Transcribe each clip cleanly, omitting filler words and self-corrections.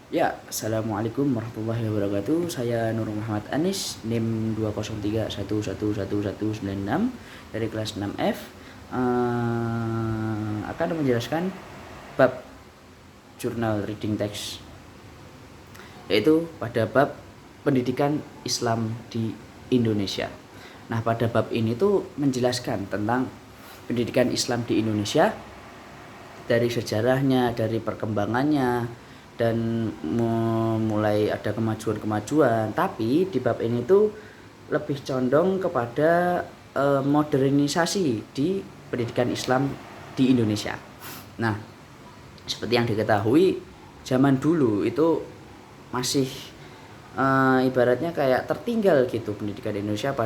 Ya, Assalamualaikum warahmatullahi wabarakatuh. Saya Nur Muhammad Anis, NIM 203111196 dari kelas 6F. Akan menjelaskan bab jurnal reading text, yaitu pada bab pendidikan Islam di Indonesia. Nah, pada bab ini tuh menjelaskan tentang pendidikan Islam di Indonesia, dari sejarahnya, dari perkembangannya, dan mulai ada kemajuan-kemajuan. Tapi di bab ini tuh lebih condong kepada modernisasi di pendidikan Islam di Indonesia. Nah, seperti yang diketahui, zaman dulu itu masih ibaratnya kayak tertinggal gitu pendidikan Indonesia.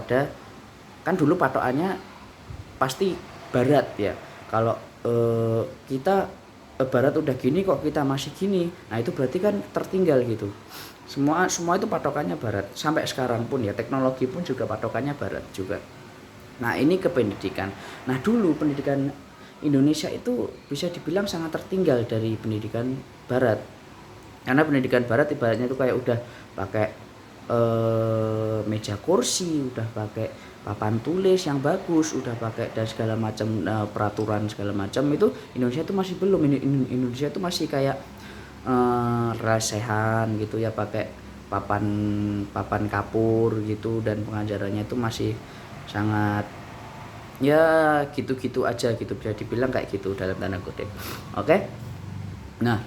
Kan dulu patokannya pasti barat ya. Kalau kita barat udah gini kok kita masih gini, nah itu berarti kan tertinggal gitu. Semua itu patokannya barat, sampai sekarang pun ya, teknologi pun juga patokannya barat juga. Nah, ini ke pendidikan. Nah, dulu pendidikan Indonesia itu bisa dibilang sangat tertinggal dari pendidikan barat, karena pendidikan barat ibaratnya itu kayak udah pakai meja kursi, udah pakai papan tulis yang bagus, udah pakai dan segala macam peraturan segala macam. Itu Indonesia itu masih belum. Indonesia itu masih kayak rasehan gitu ya, pakai papan papan kapur gitu, dan pengajarannya itu masih sangat ya gitu-gitu aja gitu, bisa dibilang kayak gitu dalam tanda kutip. Oke. Nah,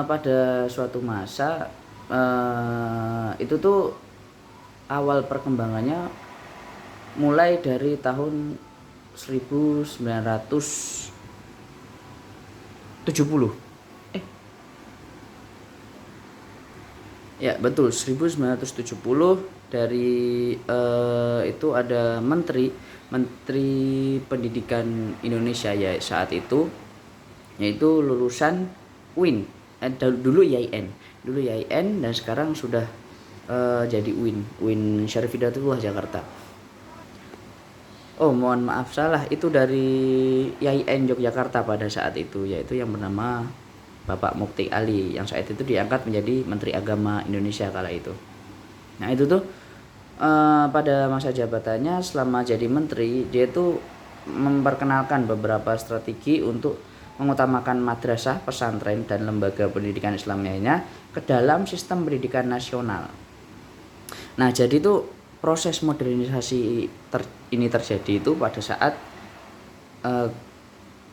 pada suatu masa itu tuh awal perkembangannya mulai dari tahun 1970. Ya, betul, 1970. Dari itu ada Menteri Pendidikan Indonesia ya saat itu, yaitu lulusan UIN. Dulu IAIN. Dulu IAIN dan sekarang sudah jadi UIN Syarif Hidayatullah Jakarta. Oh, mohon maaf, salah, itu dari IAIN Yogyakarta pada saat itu, yaitu yang bernama Bapak Mukti Ali, yang saat itu diangkat menjadi Menteri Agama Indonesia kala itu. Nah, itu tuh pada masa jabatannya selama jadi menteri, dia tuh memperkenalkan beberapa strategi untuk mengutamakan madrasah, pesantren, dan lembaga pendidikan Islam lainnya ke dalam sistem pendidikan nasional. Nah, jadi tuh proses modernisasi ini terjadi itu pada saat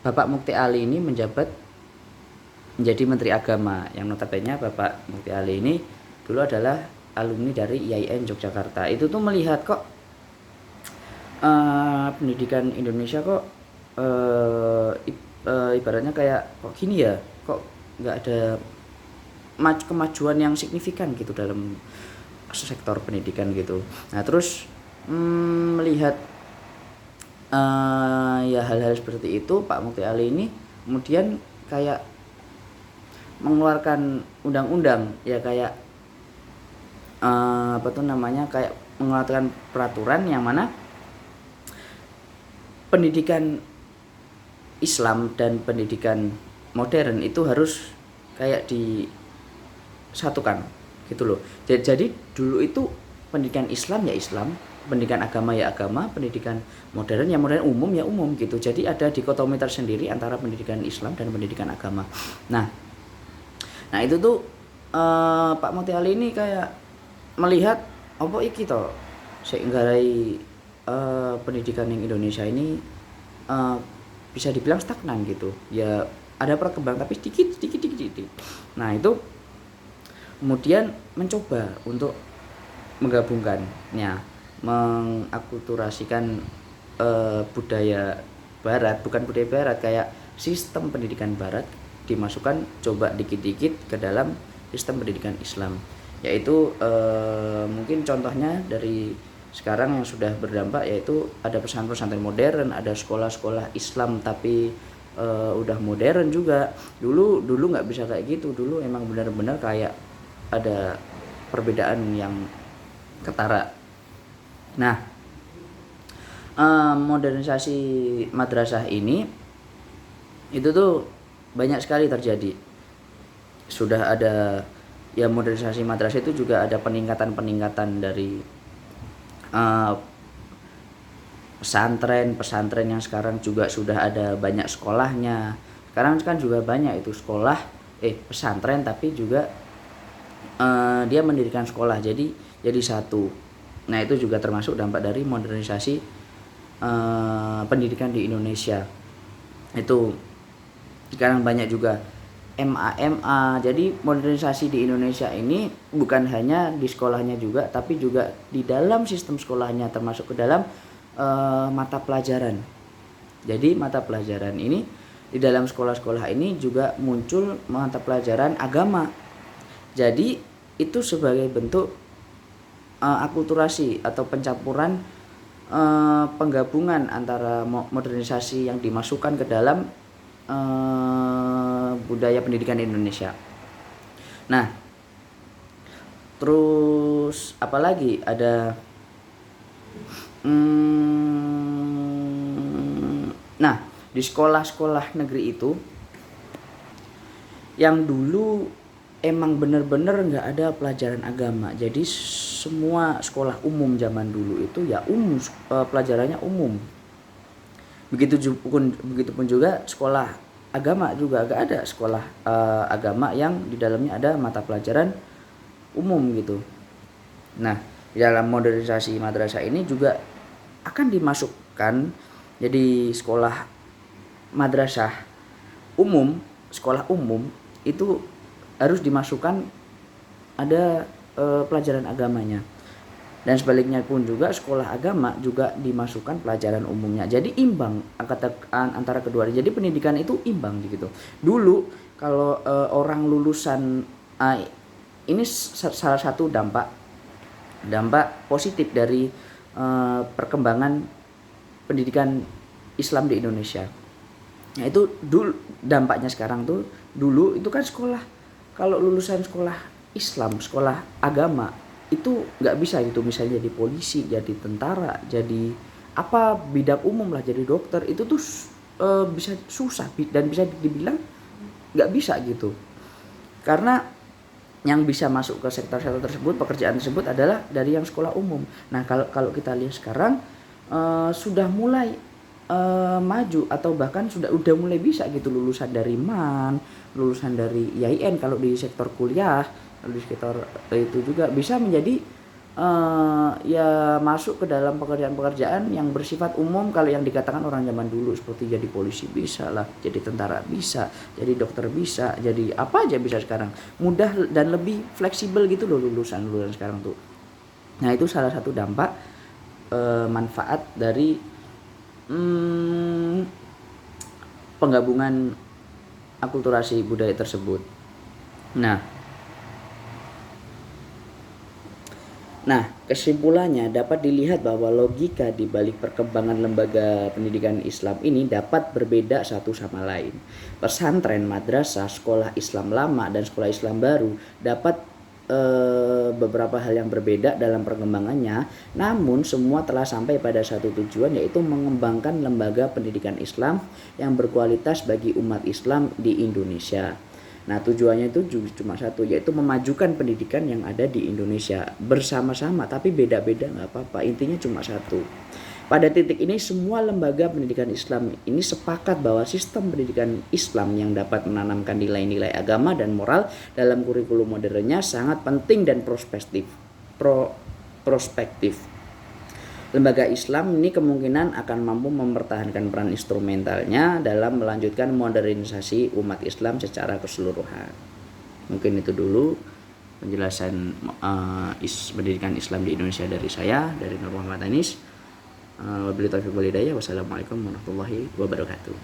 Bapak Mukti Ali ini menjabat menjadi Menteri Agama, yang notabene Bapak Mukti Ali ini dulu adalah alumni dari IAIN Yogyakarta. Itu tuh melihat kok pendidikan Indonesia kok ibaratnya kayak kok gini ya, kok nggak ada kemajuan yang signifikan gitu dalam sektor pendidikan gitu. Nah, terus melihat ya hal-hal seperti itu, Pak Mukti Ali ini kemudian kayak mengeluarkan undang-undang ya, kayak apa tuh namanya, kayak mengeluarkan peraturan yang mana pendidikan Islam dan pendidikan modern itu harus kayak disatukan gitu loh. Jadi dulu itu pendidikan Islam ya Islam, pendidikan agama ya agama, pendidikan modern ya modern, umum ya umum gitu. Jadi ada dikotomi tersendiri antara pendidikan Islam dan pendidikan agama. Nah itu tuh Pak Mukti Ali ini kayak melihat apa iki to seinggarai pendidikan yang Indonesia ini bisa dibilang stagnan gitu ya, ada perkembangan tapi sedikit. Nah, itu kemudian mencoba untuk menggabungkannya, mengakulturasikan budaya barat, bukan budaya barat, kayak sistem pendidikan barat dimasukkan coba dikit-dikit ke dalam sistem pendidikan Islam, yaitu mungkin contohnya dari sekarang yang sudah berdampak, yaitu ada pesantren-pesantren modern, ada sekolah-sekolah Islam tapi udah modern juga. Dulu nggak bisa kayak gitu. Dulu emang benar-benar kayak ada perbedaan yang ketara. Nah, modernisasi madrasah ini itu tuh banyak sekali terjadi. sudah ada ya modernisasi madrasah itu juga ada peningkatan dari uh, pesantren yang sekarang juga sudah ada banyak sekolahnya. Sekarang kan juga banyak itu sekolah pesantren tapi juga dia mendirikan sekolah jadi satu. Nah itu juga termasuk dampak dari modernisasi pendidikan di Indonesia. Itu sekarang banyak juga MA. Jadi modernisasi di Indonesia ini bukan hanya di sekolahnya juga, tapi juga di dalam sistem sekolahnya, termasuk ke dalam mata pelajaran. Jadi mata pelajaran ini di dalam sekolah-sekolah ini juga muncul mata pelajaran agama. Jadi itu sebagai bentuk akulturasi atau pencampuran penggabungan antara modernisasi yang dimasukkan ke dalam budaya pendidikan Indonesia. Nah, terus apalagi ada nah di sekolah-sekolah negeri itu yang dulu emang bener-bener nggak ada pelajaran agama. Jadi semua sekolah umum zaman dulu itu ya pelajarannya umum. Begitupun juga sekolah agama juga nggak ada sekolah agama yang di dalamnya ada mata pelajaran umum gitu. Nah, di dalam modernisasi madrasah ini juga akan dimasukkan jadi sekolah madrasah umum, sekolah umum itu harus dimasukkan ada pelajaran agamanya. Dan sebaliknya pun juga sekolah agama juga dimasukkan pelajaran umumnya. Jadi imbang antara kedua. Jadi pendidikan itu imbang gitu. Dulu kalau orang lulusan ini salah satu dampak positif dari perkembangan pendidikan Islam di Indonesia. Nah itu dulu dampaknya sekarang tuh, dulu itu kan sekolah, kalau lulusan sekolah Islam, sekolah agama itu nggak bisa gitu, misalnya jadi polisi, jadi tentara, jadi apa bidang umum lah, jadi dokter, itu tuh bisa susah dan bisa dibilang nggak bisa gitu, karena yang bisa masuk ke sektor-sektor tersebut, pekerjaan tersebut adalah dari yang sekolah umum. Nah kalau kita lihat sekarang sudah mulai maju atau bahkan udah mulai bisa gitu lulusan dari MAN, lulusan dari IAIN kalau di sektor kuliah, di sektor itu juga bisa menjadi ya masuk ke dalam pekerjaan-pekerjaan yang bersifat umum. Kalau yang dikatakan orang zaman dulu seperti jadi polisi bisa lah, jadi tentara bisa, jadi dokter bisa, jadi apa aja bisa sekarang. Mudah dan lebih fleksibel gitu loh lulusan sekarang tuh. Nah itu salah satu dampak manfaat dari penggabungan akulturasi budaya tersebut. Nah, kesimpulannya dapat dilihat bahwa logika di balik perkembangan lembaga pendidikan Islam ini dapat berbeda satu sama lain. Pesantren, madrasah, sekolah Islam lama dan sekolah Islam baru dapat beberapa hal yang berbeda dalam perkembangannya, namun semua telah sampai pada satu tujuan, yaitu mengembangkan lembaga pendidikan Islam yang berkualitas bagi umat Islam di Indonesia. Nah tujuannya itu cuma satu, yaitu memajukan pendidikan yang ada di Indonesia bersama-sama, tapi beda-beda nggak apa-apa, intinya cuma satu. Pada titik ini semua lembaga pendidikan Islam ini sepakat bahwa sistem pendidikan Islam yang dapat menanamkan nilai-nilai agama dan moral dalam kurikulum modernnya sangat penting dan prospektif. Lembaga Islam ini kemungkinan akan mampu mempertahankan peran instrumentalnya dalam melanjutkan modernisasi umat Islam secara keseluruhan. Mungkin itu dulu penjelasan pendidikan Islam di Indonesia dari saya, dari Nur Muhammad Anis. Wabillahi taufiq wal hidayah. Wassalamualaikum warahmatullahi wabarakatuh.